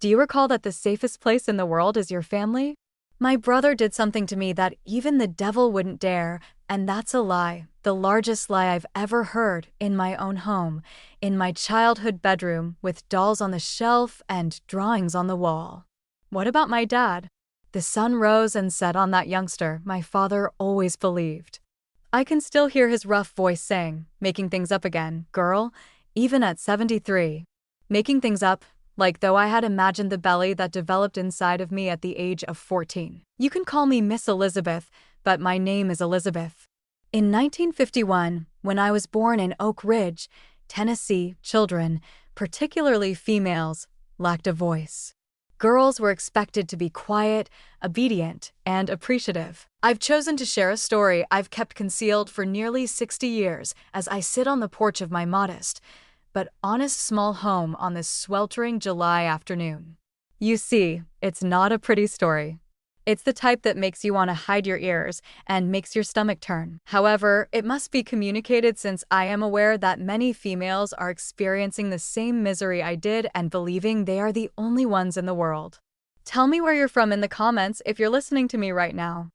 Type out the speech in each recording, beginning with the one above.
Do you recall that the safest place in the world is your family? My brother did something to me that even the devil wouldn't dare, and that's a lie, the largest lie I've ever heard, in my own home, in my childhood bedroom with dolls on the shelf and drawings on the wall. What about my dad? The sun rose and set on that youngster, my father always believed. I can still hear his rough voice saying, making things up again, girl, even at 73. Making things up, like though I had imagined the belly that developed inside of me at the age of 14. You can call me Miss Elizabeth, but my name is Elizabeth. In 1951, when I was born in Oak Ridge, Tennessee, children, particularly females, lacked a voice. Girls were expected to be quiet, obedient, and appreciative. I've chosen to share a story I've kept concealed for nearly 60 years as I sit on the porch of my modest, but honest small home on this sweltering July afternoon. You see, it's not a pretty story. It's the type that makes you want to hide your ears and makes your stomach turn. However, it must be communicated since I am aware that many females are experiencing the same misery I did and believing they are the only ones in the world. Tell me where you're from in the comments if you're listening to me right now.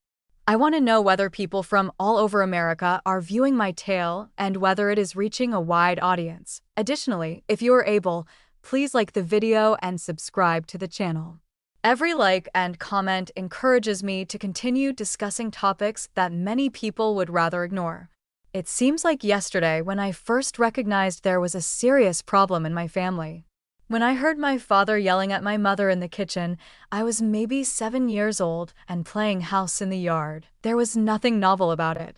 I want to know whether people from all over America are viewing my tale and whether it is reaching a wide audience. Additionally, if you are able, please like the video and subscribe to the channel. Every like and comment encourages me to continue discussing topics that many people would rather ignore. It seems like yesterday when I first recognized there was a serious problem in my family. When I heard my father yelling at my mother in the kitchen, I was maybe 7 years old and playing house in the yard. There was nothing novel about it.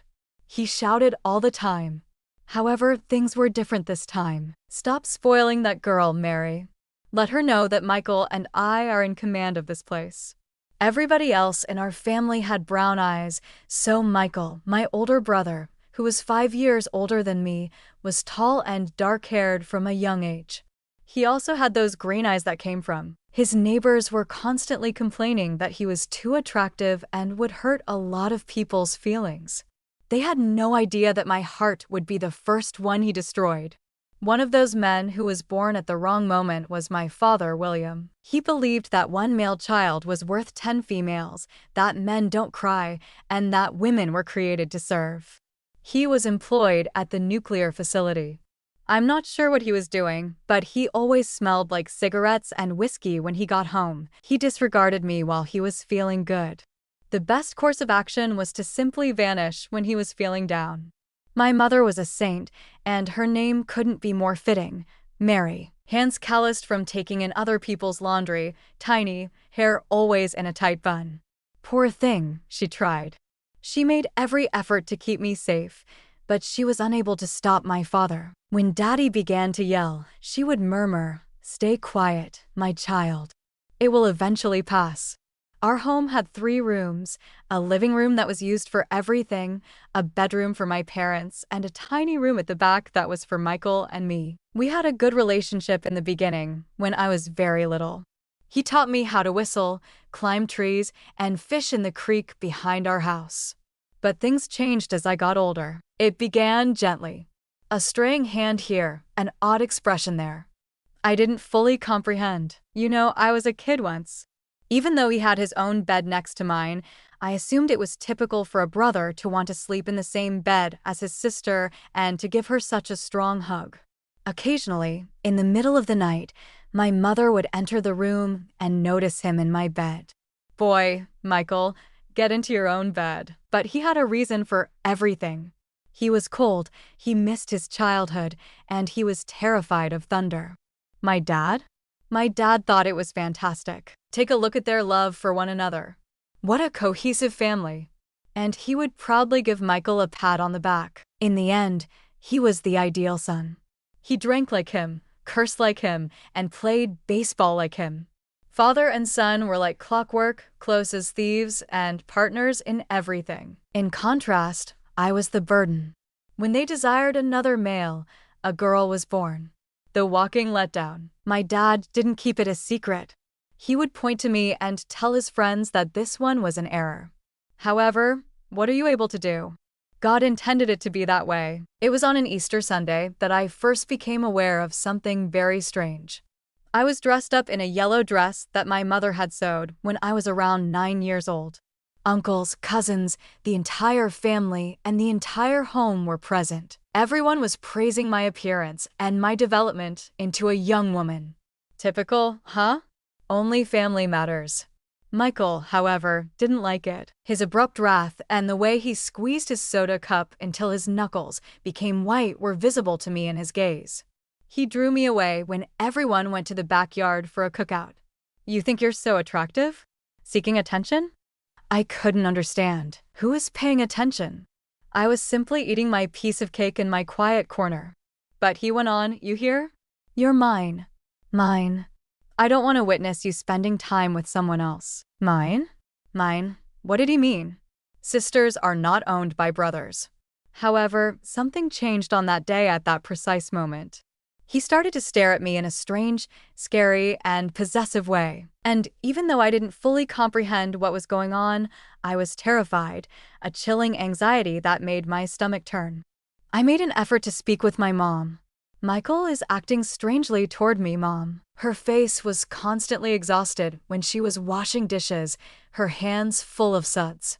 He shouted all the time. However, things were different this time. Stop spoiling that girl, Mary. Let her know that Michael and I are in command of this place. Everybody else in our family had brown eyes, so Michael, my older brother, who was 5 years older than me, was tall and dark-haired from a young age. He also had those green eyes that came from. His neighbors were constantly complaining that he was too attractive and would hurt a lot of people's feelings. They had no idea that my heart would be the first one he destroyed. One of those men who was born at the wrong moment was my father, William. He believed that one male child was worth 10 females, that men don't cry, and that women were created to serve. He was employed at the nuclear facility. I'm not sure what he was doing, but he always smelled like cigarettes and whiskey when he got home. He disregarded me while he was feeling good. The best course of action was to simply vanish when he was feeling down. My mother was a saint, and her name couldn't be more fitting, Mary. Hands calloused from taking in other people's laundry, tiny, hair always in a tight bun. Poor thing, she tried. She made every effort to keep me safe, but she was unable to stop my father. When Daddy began to yell, she would murmur, "Stay quiet, my child. It will eventually pass." Our home had 3 rooms, a living room that was used for everything, a bedroom for my parents, and a tiny room at the back that was for Michael and me. We had a good relationship in the beginning, when I was very little. He taught me how to whistle, climb trees, and fish in the creek behind our house. But things changed as I got older. It began gently. A straying hand here, an odd expression there. I didn't fully comprehend. I was a kid once. Even though he had his own bed next to mine, I assumed it was typical for a brother to want to sleep in the same bed as his sister and to give her such a strong hug. Occasionally, in the middle of the night, my mother would enter the room and notice him in my bed. "Boy, Michael, get into your own bed." But he had a reason for everything. He was cold, he missed his childhood, and he was terrified of thunder. My dad? My dad thought it was fantastic. Take a look at their love for one another. What a cohesive family. And he would proudly give Michael a pat on the back. In the end, he was the ideal son. He drank like him, cursed like him, and played baseball like him. Father and son were like clockwork, close as thieves, and partners in everything. In contrast, I was the burden. When they desired another male, a girl was born. The walking letdown. My dad didn't keep it a secret. He would point to me and tell his friends that this one was an error. However, what are you able to do? God intended it to be that way. It was on an Easter Sunday that I first became aware of something very strange. I was dressed up in a yellow dress that my mother had sewed when I was around 9 years old. Uncles, cousins, the entire family, and the entire home were present. Everyone was praising my appearance and my development into a young woman. Typical, huh? Only family matters. Michael, however, didn't like it. His abrupt wrath and the way he squeezed his soda cup until his knuckles became white were visible to me in his gaze. He drew me away when everyone went to the backyard for a cookout. You think you're so attractive? Seeking attention? I couldn't understand. Who is paying attention? I was simply eating my piece of cake in my quiet corner. But he went on, you hear? You're mine. Mine. I don't want to witness you spending time with someone else. Mine? Mine? What did he mean? Sisters are not owned by brothers. However, something changed on that day at that precise moment. He started to stare at me in a strange, scary, and possessive way. And even though I didn't fully comprehend what was going on, I was terrified, a chilling anxiety that made my stomach turn. I made an effort to speak with my mom. Michael is acting strangely toward me, Mom. Her face was constantly exhausted when she was washing dishes, her hands full of suds.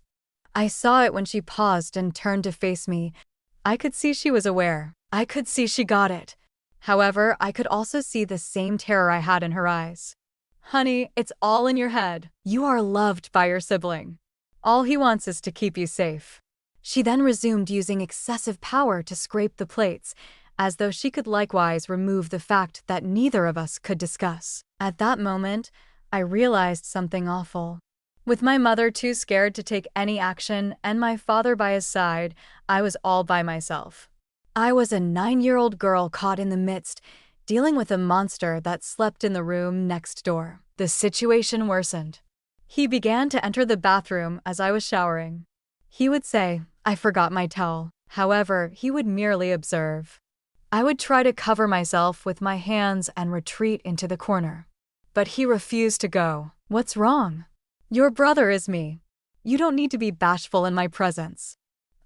I saw it when she paused and turned to face me. I could see she was aware. I could see she got it. However, I could also see the same terror I had in her eyes. Honey, it's all in your head. You are loved by your sibling. All he wants is to keep you safe. She then resumed using excessive power to scrape the plates, as though she could likewise remove the fact that neither of us could discuss. At that moment, I realized something awful. With my mother too scared to take any action and my father by his side, I was all by myself. I was a 9-year-old girl caught in the midst, dealing with a monster that slept in the room next door. The situation worsened. He began to enter the bathroom as I was showering. He would say, I forgot my towel. However, he would merely observe. I would try to cover myself with my hands and retreat into the corner. But he refused to go. What's wrong? Your brother is me. You don't need to be bashful in my presence.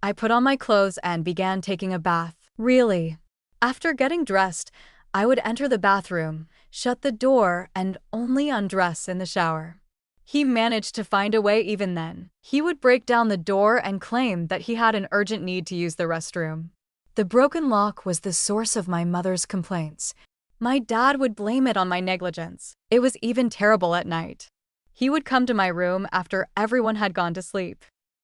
I put on my clothes and began taking a bath. Really. After getting dressed, I would enter the bathroom, shut the door, and only undress in the shower. He managed to find a way even then. He would break down the door and claim that he had an urgent need to use the restroom. The broken lock was the source of my mother's complaints. My dad would blame it on my negligence. It was even terrible at night. He would come to my room after everyone had gone to sleep.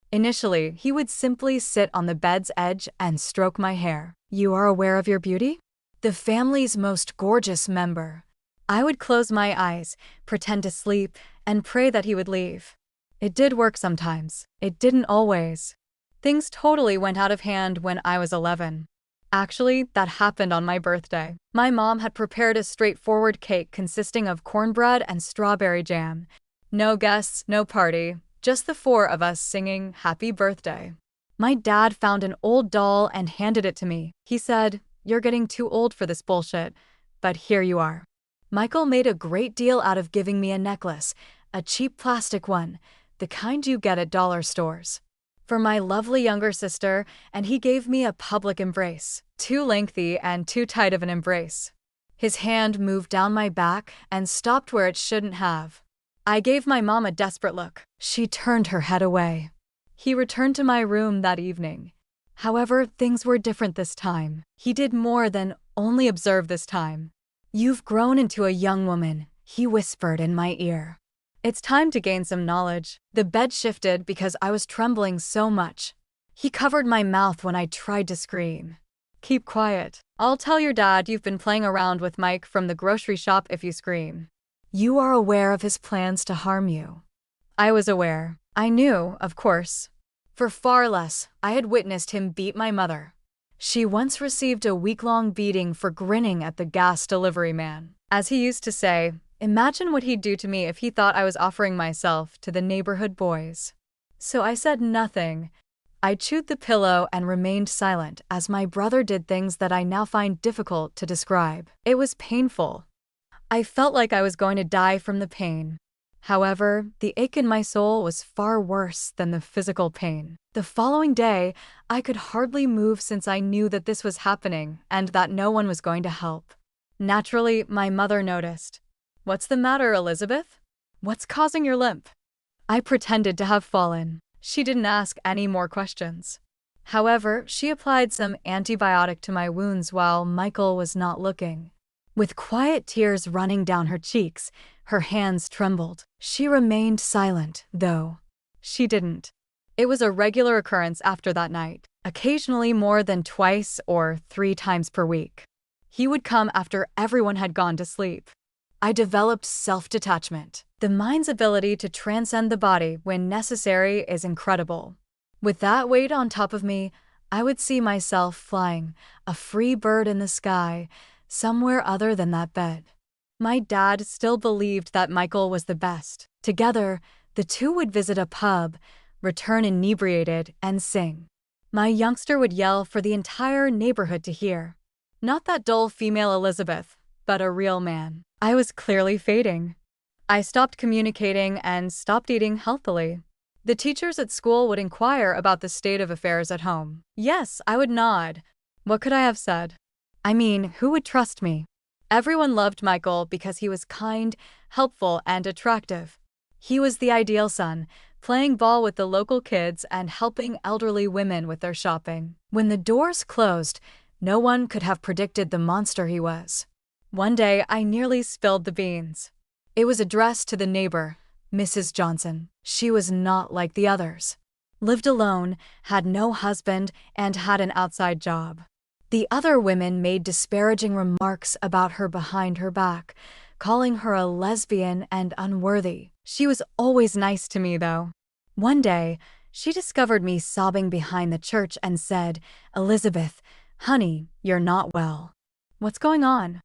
Initially, he would simply sit on the bed's edge and stroke my hair. You are aware of your beauty? The family's most gorgeous member. I would close my eyes, pretend to sleep, and pray that he would leave. It did work sometimes. It didn't always. Things totally went out of hand when I was 11. Actually, that happened on my birthday. My mom had prepared a straightforward cake consisting of cornbread and strawberry jam. No guests, no party. Just the four of us singing Happy Birthday. My dad found an old doll and handed it to me. He said, You're getting too old for this bullshit. But here you are. Michael made a great deal out of giving me a necklace, a cheap plastic one, the kind you get at dollar stores, for my lovely younger sister, and he gave me a public embrace. Too lengthy and too tight of an embrace. His hand moved down my back and stopped where it shouldn't have. I gave my mom a desperate look. She turned her head away. He returned to my room that evening. However, things were different this time. He did more than only observe this time. You've grown into a young woman, he whispered in my ear. It's time to gain some knowledge. The bed shifted because I was trembling so much. He covered my mouth when I tried to scream. Keep quiet. I'll tell your dad you've been playing around with Mike from the grocery shop if you scream. You are aware of his plans to harm you. I was aware. I knew, of course. For far less, I had witnessed him beat my mother. She once received a week-long beating for grinning at the gas delivery man. As he used to say, imagine what he'd do to me if he thought I was offering myself to the neighborhood boys. So I said nothing. I chewed the pillow and remained silent as my brother did things that I now find difficult to describe. It was painful. I felt like I was going to die from the pain. However, the ache in my soul was far worse than the physical pain. The following day, I could hardly move since I knew that this was happening and that no one was going to help. Naturally, my mother noticed. "What's the matter, Elizabeth? What's causing your limp?" I pretended to have fallen. She didn't ask any more questions. However, she applied some antibiotic to my wounds while Michael was not looking. With quiet tears running down her cheeks, her hands trembled. She remained silent, though. She didn't. It was a regular occurrence after that night, occasionally more than twice or 3 times per week. He would come after everyone had gone to sleep. I developed self-detachment. The mind's ability to transcend the body when necessary is incredible. With that weight on top of me, I would see myself flying, a free bird in the sky, somewhere other than that bed. My dad still believed that Michael was the best. Together, the two would visit a pub, return inebriated, and sing. My youngster would yell for the entire neighborhood to hear. Not that dull female Elizabeth, but a real man. I was clearly fading. I stopped communicating and stopped eating healthily. The teachers at school would inquire about the state of affairs at home. Yes, I would nod. What could I have said? I mean, who would trust me? Everyone loved Michael because he was kind, helpful, and attractive. He was the ideal son, playing ball with the local kids and helping elderly women with their shopping. When the doors closed, no one could have predicted the monster he was. One day, I nearly spilled the beans. It was addressed to the neighbor, Mrs. Johnson. She was not like the others. Lived alone, had no husband, and had an outside job. The other women made disparaging remarks about her behind her back, calling her a lesbian and unworthy. She was always nice to me, though. One day, she discovered me sobbing behind the church and said, "Elizabeth, honey, you're not well. What's going on?"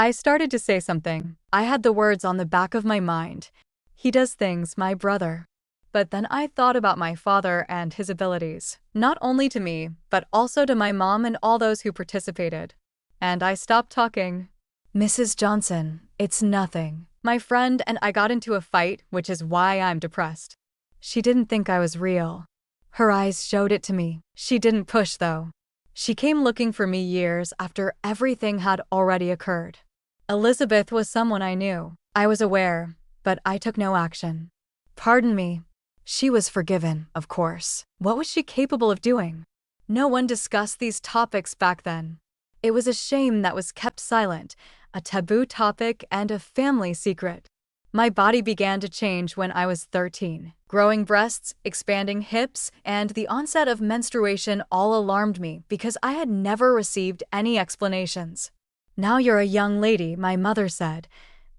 I started to say something. I had the words on the back of my mind. He does things, my brother. But then I thought about my father and his abilities, not only to me, but also to my mom and all those who participated. And I stopped talking. "Mrs. Johnson, it's nothing. My friend and I got into a fight, which is why I'm depressed." She didn't think I was real. Her eyes showed it to me. She didn't push, though. She came looking for me years after everything had already occurred. Elizabeth was someone I knew. I was aware, but I took no action. Pardon me. She was forgiven, of course. What was she capable of doing? No one discussed these topics back then. It was a shame that was kept silent, a taboo topic and a family secret. My body began to change when I was 13. Growing breasts, expanding hips, and the onset of menstruation all alarmed me because I had never received any explanations. "Now you're a young lady," my mother said,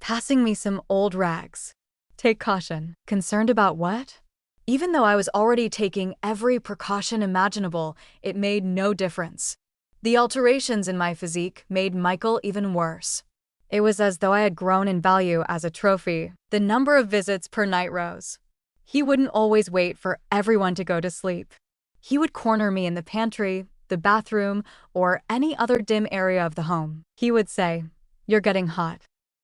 passing me some old rags. "Take caution." Concerned about what? Even though I was already taking every precaution imaginable, it made no difference. The alterations in my physique made Michael even worse. It was as though I had grown in value as a trophy. The number of visits per night rose. He wouldn't always wait for everyone to go to sleep. He would corner me in the pantry, the bathroom, or any other dim area of the home. He would say, "You're getting hot.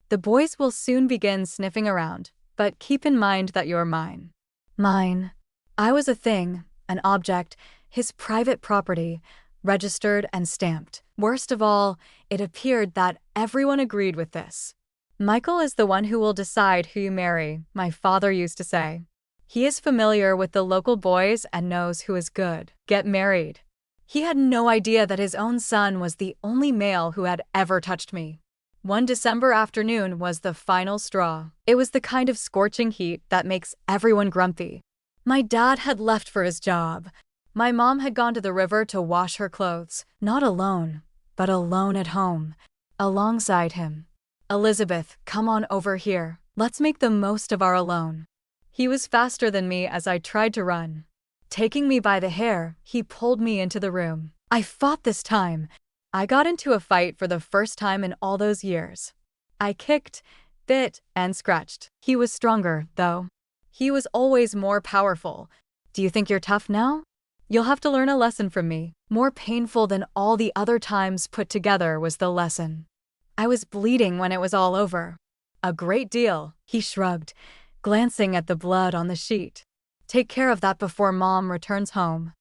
The boys will soon begin sniffing around, but keep in mind that you're mine." Mine. I was a thing, an object, his private property, registered and stamped. Worst of all, it appeared that everyone agreed with this. "Michael is the one who will decide who you marry," my father used to say. "He is familiar with the local boys and knows who is good. Get married." He had no idea that his own son was the only male who had ever touched me. One December afternoon was the final straw. It was the kind of scorching heat that makes everyone grumpy. My dad had left for his job. My mom had gone to the river to wash her clothes, not alone, but alone at home, alongside him. "Elizabeth, come on over here. Let's make the most of our alone." He was faster than me as I tried to run. Taking me by the hair, he pulled me into the room. I fought this time. I got into a fight for the first time in all those years. I kicked, bit, and scratched. He was stronger, though. He was always more powerful. "Do you think you're tough now? You'll have to learn a lesson from me." More painful than all the other times put together was the lesson. I was bleeding when it was all over. "A great deal," he shrugged, glancing at the blood on the sheet. "Take care of that before Mom returns home."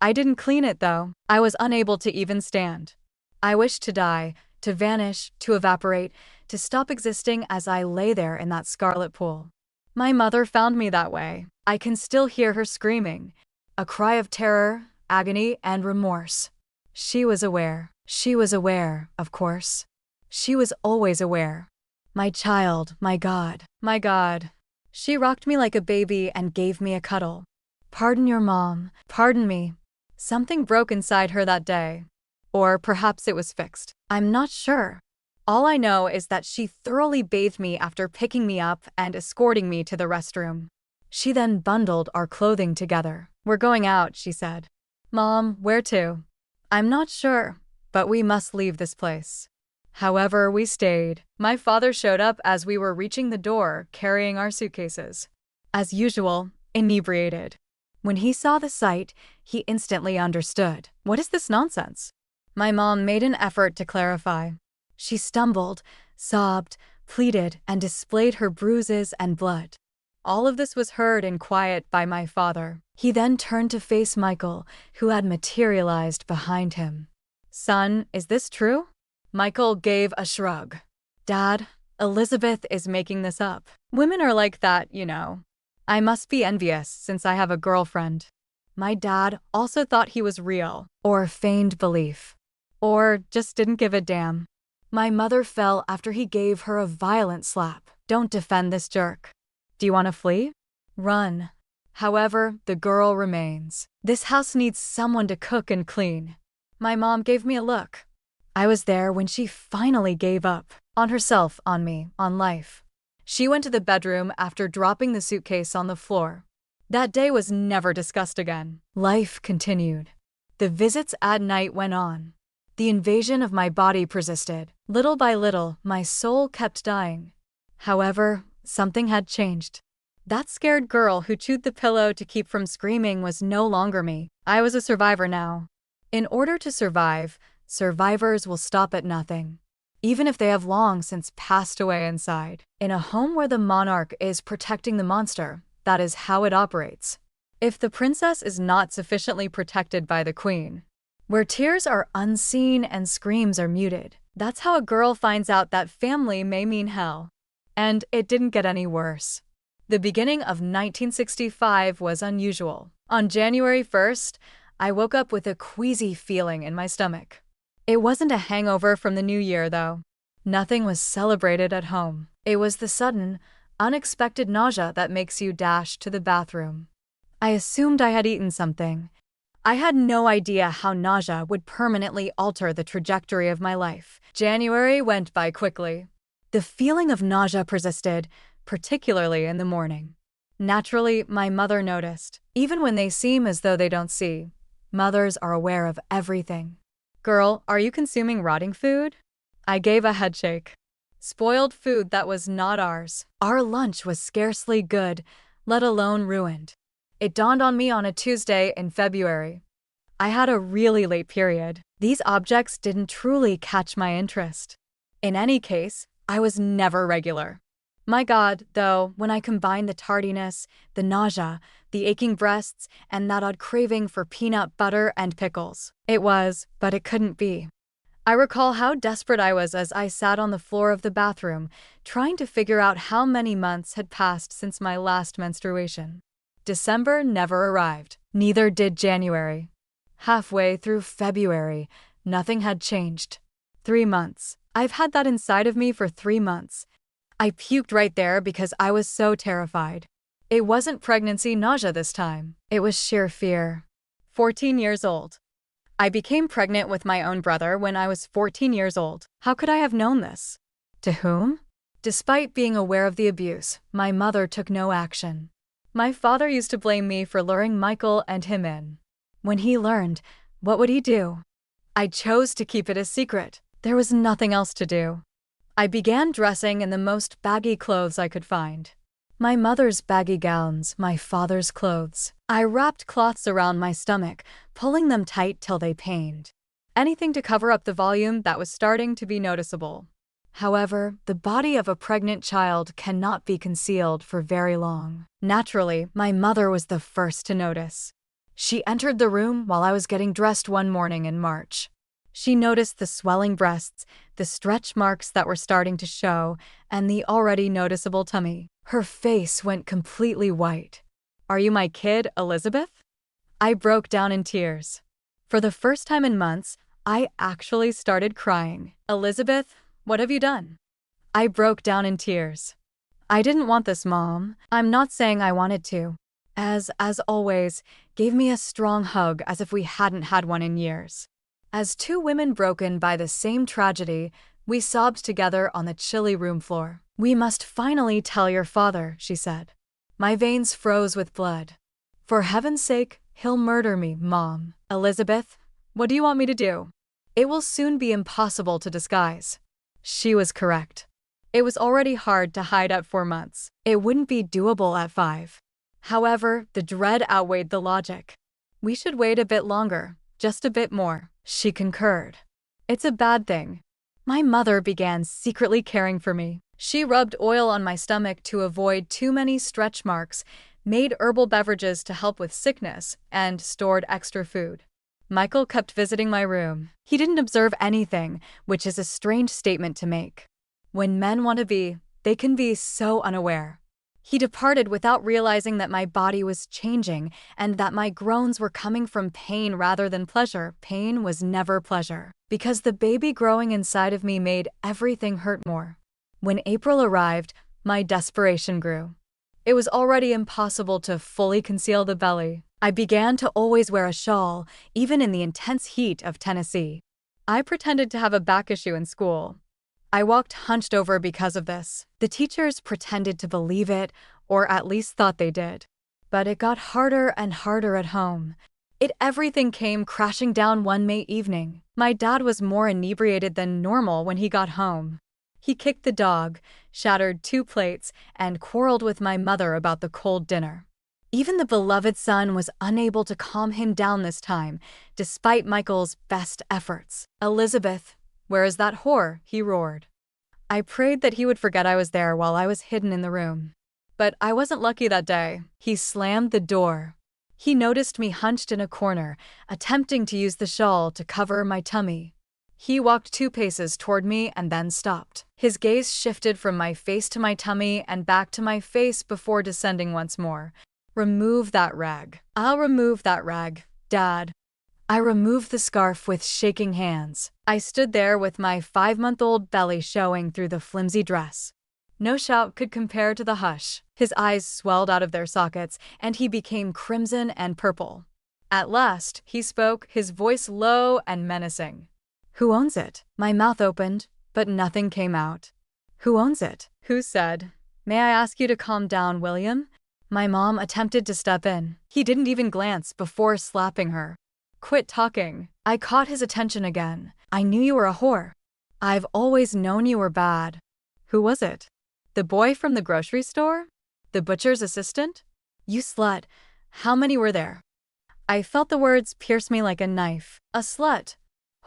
I didn't clean it, though. I was unable to even stand. I wished to die, to vanish, to evaporate, to stop existing as I lay there in that scarlet pool. My mother found me that way. I can still hear her screaming, a cry of terror, agony, and remorse. She was aware. She was aware, of course. She was always aware. My child, my God, my God. She rocked me like a baby and gave me a cuddle. Pardon your mom. Pardon me. Something broke inside her that day. Or perhaps it was fixed. I'm not sure. All I know is that she thoroughly bathed me after picking me up and escorting me to the restroom. She then bundled our clothing together. We're going out, she said. Mom, where to? I'm not sure, but we must leave this place. However, we stayed. My father showed up as we were reaching the door, carrying our suitcases. As usual, inebriated. When he saw the sight, he instantly understood. What is this nonsense? My mom made an effort to clarify. She stumbled, sobbed, pleaded, and displayed her bruises and blood. All of this was heard in quiet by my father. He then turned to face Michael, who had materialized behind him. Son, is this true? Michael gave a shrug. Dad, Elizabeth is making this up. Women are like that, you know. I must be envious since I have a girlfriend. My dad also thought he was real, or feigned belief, or just didn't give a damn. My mother fell after he gave her a violent slap. Don't defend this jerk. Do you want to flee? Run. However, the girl remains. This house needs someone to cook and clean. My mom gave me a look. I was there when she finally gave up. On herself, on me, on life. She went to the bedroom after dropping the suitcase on the floor. That day was never discussed again. Life continued. The visits at night went on. The invasion of my body persisted. Little by little, my soul kept dying. However, something had changed. That scared girl who chewed the pillow to keep from screaming was no longer me. I was a survivor now. In order to survive, survivors will stop at nothing, even if they have long since passed away inside. In a home where the monarch is protecting the monster, that is how it operates. If the princess is not sufficiently protected by the queen, where tears are unseen and screams are muted, that's how a girl finds out that family may mean hell. And it didn't get any worse. The beginning of 1965 was unusual. On January 1st, I woke up with a queasy feeling in my stomach. It wasn't a hangover from the new year, though. Nothing was celebrated at home. It was the sudden, unexpected nausea that makes you dash to the bathroom. I assumed I had eaten something. I had no idea how nausea would permanently alter the trajectory of my life. January went by quickly. The feeling of nausea persisted, particularly in the morning. Naturally, my mother noticed. Even when they seem as though they don't see, mothers are aware of everything. Girl, are you consuming rotting food? I gave a headshake. Spoiled food that was not ours. Our lunch was scarcely good, let alone ruined. It dawned on me on a Tuesday in February. I had a really late period. These objects didn't truly catch my interest. In any case, I was never regular. My God, though, when I combined the tardiness, the nausea, the aching breasts, and that odd craving for peanut butter and pickles. It was, but it couldn't be. I recall how desperate I was as I sat on the floor of the bathroom, trying to figure out how many months had passed since my last menstruation. December never arrived. Neither did January. Halfway through February, nothing had changed. 3 months. I've had that inside of me for 3 months. I puked right there because I was so terrified. It wasn't pregnancy nausea this time. It was sheer fear. 14 years old. I became pregnant with my own brother when I was 14 years old. How could I have known this? To whom? Despite being aware of the abuse, my mother took no action. My father used to blame me for luring Michael and him in. When he learned, what would he do? I chose to keep it a secret. There was nothing else to do. I began dressing in the most baggy clothes I could find. My mother's baggy gowns, my father's clothes. I wrapped cloths around my stomach, pulling them tight till they pained. Anything to cover up the volume that was starting to be noticeable. However, the body of a pregnant child cannot be concealed for very long. Naturally, my mother was the first to notice. She entered the room while I was getting dressed one morning in March. She noticed the swelling breasts, the the stretch marks that were starting to show, and the already noticeable tummy. Her face went completely white. "Are you my kid, Elizabeth?" I broke down in tears. For the first time in months, I actually started crying. "Elizabeth, what have you done?" I broke down in tears. "I didn't want this, Mom. I'm not saying I wanted to." As always, gave me a strong hug as if we hadn't had one in years. As two women broken by the same tragedy, we sobbed together on the chilly room floor. "We must finally tell your father," she said. My veins froze with blood. "For heaven's sake, he'll murder me, Mom." "Elizabeth, what do you want me to do?" "It will soon be impossible to disguise." She was correct. It was already hard to hide at 4 months. It wouldn't be doable at 5. However, the dread outweighed the logic. "We should wait a bit longer, just a bit more," she concurred. "It's a bad thing." My mother began secretly caring for me. She rubbed oil on my stomach to avoid too many stretch marks, made herbal beverages to help with sickness, and stored extra food. Michael kept visiting my room. He didn't observe anything, which is a strange statement to make. When men want to be, they can be so unaware. He departed without realizing that my body was changing and that my groans were coming from pain rather than pleasure. Pain was never pleasure, because the baby growing inside of me made everything hurt more. When April arrived, my desperation grew. It was already impossible to fully conceal the belly. I began to always wear a shawl, even in the intense heat of Tennessee. I pretended to have a back issue in school. I walked hunched over because of this. The teachers pretended to believe it, or at least thought they did. But it got harder and harder at home. Everything came crashing down one May evening. My dad was more inebriated than normal when he got home. He kicked the dog, shattered 2 plates, and quarreled with my mother about the cold dinner. Even the beloved son was unable to calm him down this time, despite Michael's best efforts. "Elizabeth, where is that whore?" he roared. I prayed that he would forget I was there while I was hidden in the room. But I wasn't lucky that day. He slammed the door. He noticed me hunched in a corner, attempting to use the shawl to cover my tummy. He walked 2 paces toward me and then stopped. His gaze shifted from my face to my tummy and back to my face before descending once more. "Remove that rag." "I'll remove that rag, Dad." I removed the scarf with shaking hands. I stood there with my 5-month-old belly showing through the flimsy dress. No shout could compare to the hush. His eyes swelled out of their sockets, and he became crimson and purple. At last, he spoke, his voice low and menacing. "Who owns it?" My mouth opened, but nothing came out. "Who owns it?" "Who said?" "May I ask you to calm down, William?" My mom attempted to step in. He didn't even glance before slapping her. "Quit talking." I caught his attention again. "I knew you were a whore. I've always known you were bad." "Who was it? The boy from the grocery store? The butcher's assistant?" "You slut. How many were there?" I felt the words pierce me like a knife. A slut.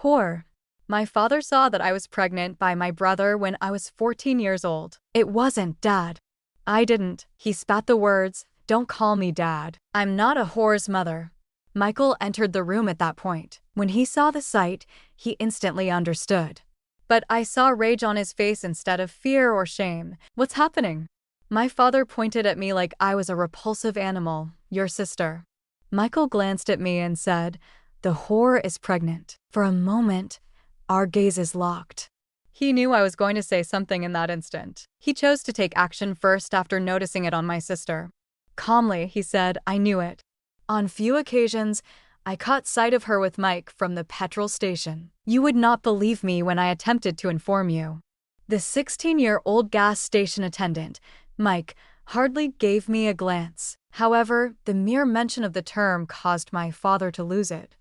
Whore. My father saw that I was pregnant by my brother when I was 14 years old. "It wasn't, Dad." "I didn't." He spat the words. "Don't call me Dad. I'm not a whore's mother." Michael entered the room at that point. When he saw the sight, he instantly understood. But I saw rage on his face instead of fear or shame. "What's happening?" My father pointed at me like I was a repulsive animal. "Your sister." Michael glanced at me and said, "The whore is pregnant." For a moment, our gazes locked. He knew I was going to say something in that instant. He chose to take action first after noticing it on my sister. Calmly, he said, "I knew it. On few occasions, I caught sight of her with Mike from the petrol station. You would not believe me when I attempted to inform you." The 16-year-old gas station attendant, Mike, hardly gave me a glance. However, the mere mention of the term caused my father to lose it.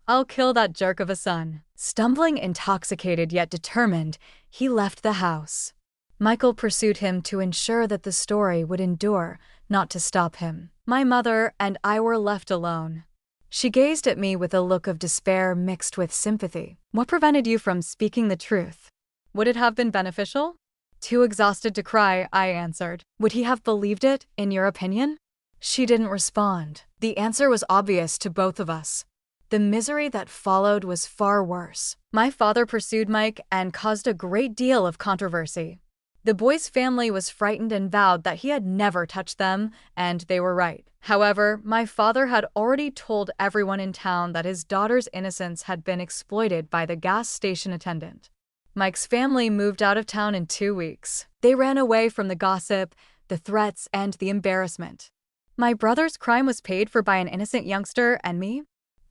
"I'll kill that jerk of a son." Stumbling, intoxicated yet determined, he left the house. Michael pursued him to ensure that the story would endure, not to stop him. My mother and I were left alone. She gazed at me with a look of despair mixed with sympathy. "What prevented you from speaking the truth?" "Would it have been beneficial?" "Too exhausted to cry," I answered. "Would he have believed it, in your opinion?" She didn't respond. The answer was obvious to both of us. The misery that followed was far worse. My father pursued Mike and caused a great deal of controversy. The boy's family was frightened and vowed that he had never touched them, and they were right. However, my father had already told everyone in town that his daughter's innocence had been exploited by the gas station attendant. Mike's family moved out of town in 2 weeks. They ran away from the gossip, the threats, and the embarrassment. My brother's crime was paid for by an innocent youngster, and me?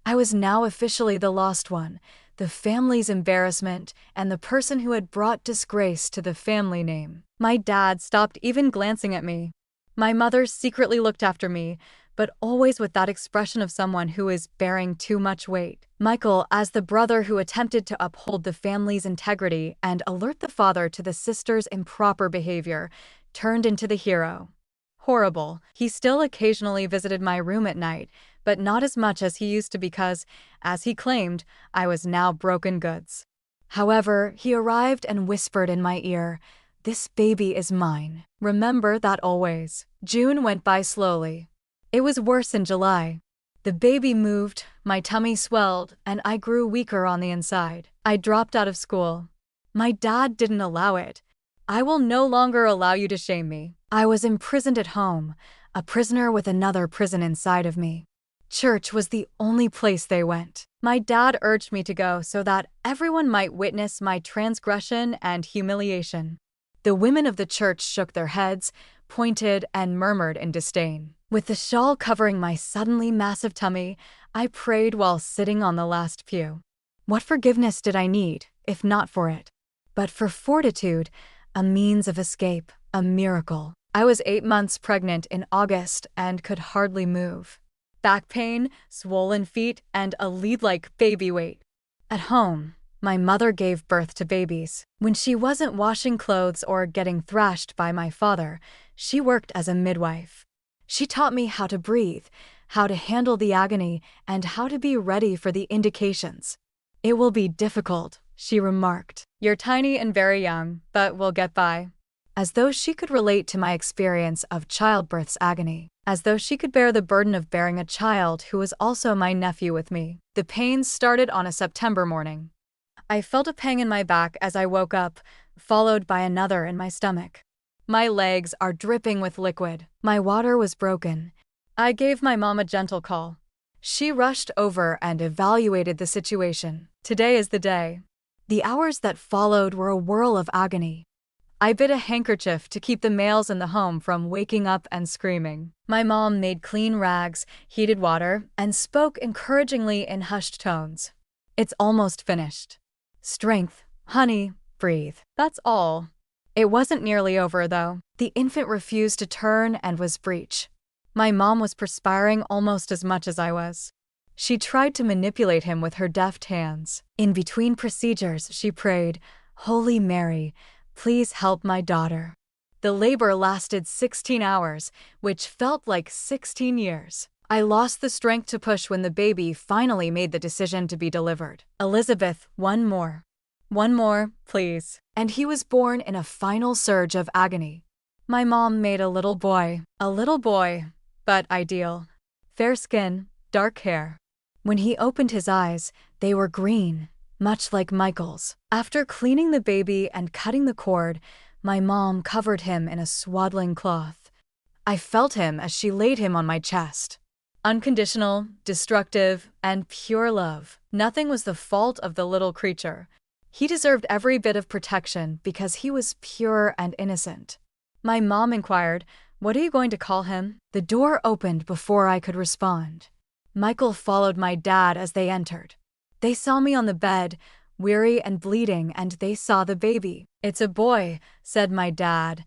I was now officially the lost one, the family's embarrassment, and the person who had brought disgrace to the family name. My dad stopped even glancing at me. My mother secretly looked after me, but always with that expression of someone who is bearing too much weight. Michael, as the brother who attempted to uphold the family's integrity and alert the father to the sister's improper behavior, turned into the hero. Horrible. He still occasionally visited my room at night, but not as much as he used to because, as he claimed, I was now broken goods. However, he arrived and whispered in my ear, "This baby is mine. Remember that always." June went by slowly. It was worse in July. The baby moved, my tummy swelled, and I grew weaker on the inside. I dropped out of school. My dad didn't allow it. "I will no longer allow you to shame me." I was imprisoned at home, a prisoner with another prison inside of me. Church was the only place they went. My dad urged me to go so that everyone might witness my transgression and humiliation. The women of the church shook their heads, pointed, and murmured in disdain. With the shawl covering my suddenly massive tummy, I prayed while sitting on the last pew. What forgiveness did I need, if not for it? But for fortitude, a means of escape, a miracle. I was 8 months pregnant in August and could hardly move. Back pain, swollen feet, and a lead-like baby weight. At home, my mother gave birth to babies. When she wasn't washing clothes or getting thrashed by my father, she worked as a midwife. She taught me how to breathe, how to handle the agony, and how to be ready for the indications. "It will be difficult," she remarked. "You're tiny and very young, but we'll get by." As though she could relate to my experience of childbirth's agony. As though she could bear the burden of bearing a child who was also my nephew with me. The pains started on a September morning. I felt a pang in my back as I woke up, followed by another in my stomach. My legs are dripping with liquid. My water was broken. I gave my mom a gentle call. She rushed over and evaluated the situation. Today is the day. The hours that followed were a whirl of agony. I bit a handkerchief to keep the males in the home from waking up and screaming. My mom made clean rags, heated water, and spoke encouragingly in hushed tones. "It's almost finished. Strength, honey, breathe." That's all. It wasn't nearly over, though. The infant refused to turn and was breech. My mom was perspiring almost as much as I was. She tried to manipulate him with her deft hands. In between procedures, she prayed, "Holy Mary, please help my daughter." The labor lasted 16 hours, which felt like 16 years. I lost the strength to push when the baby finally made the decision to be delivered. "Elizabeth, one more. One more, please." And he was born in a final surge of agony. My mom made a little boy, but ideal. Fair skin, dark hair. When he opened his eyes, they were green, much like Michael's. After cleaning the baby and cutting the cord, my mom covered him in a swaddling cloth. I felt him as she laid him on my chest. Unconditional, destructive, and pure love. Nothing was the fault of the little creature. He deserved every bit of protection because he was pure and innocent. My mom inquired, "What are you going to call him?" The door opened before I could respond. Michael followed my dad as they entered. They saw me on the bed, weary and bleeding, and they saw the baby. "It's a boy," said my dad.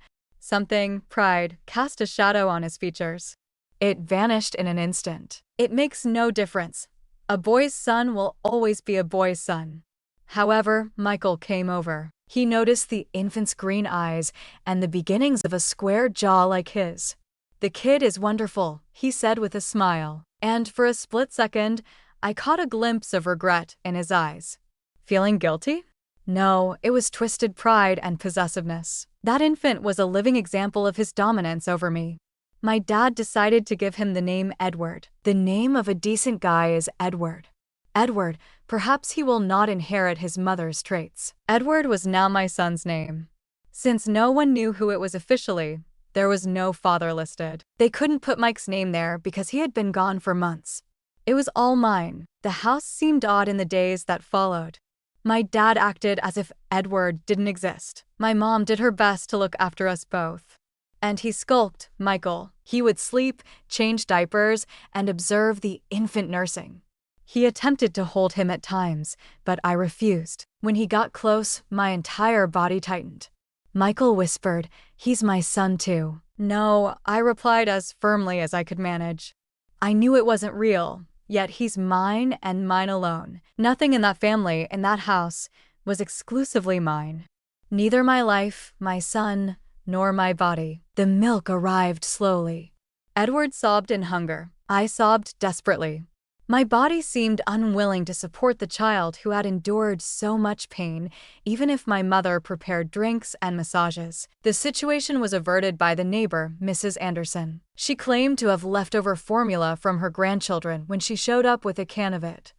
Pride, cast a shadow on his features. It vanished in an instant. It makes no difference. A boy's son will always be a boy's son. However, Michael came over. He noticed the infant's green eyes and the beginnings of a square jaw like his. "The kid is wonderful," he said with a smile. And for a split second, I caught a glimpse of regret in his eyes. Feeling guilty? No, it was twisted pride and possessiveness. That infant was a living example of his dominance over me. My dad decided to give him the name Edward. The name of a decent guy is Edward. Edward, perhaps he will not inherit his mother's traits. Edward was now my son's name. Since no one knew who it was officially, there was no father listed. They couldn't put Mike's name there because he had been gone for months. It was all mine. The house seemed odd in the days that followed. My dad acted as if Edward didn't exist. My mom did her best to look after us both. And he skulked, Michael. He would sleep, change diapers, and observe the infant nursing. He attempted to hold him at times, but I refused. When he got close, my entire body tightened. Michael whispered, "He's my son too." "No," I replied as firmly as I could manage. I knew it wasn't real, yet he's mine and mine alone. Nothing in that family, in that house, was exclusively mine. Neither my life, my son, nor my body. The milk arrived slowly. Edward sobbed in hunger. I sobbed desperately. My body seemed unwilling to support the child who had endured so much pain, even if my mother prepared drinks and massages. The situation was averted by the neighbor, Mrs. Anderson. She claimed to have leftover formula from her grandchildren when she showed up with a can of it.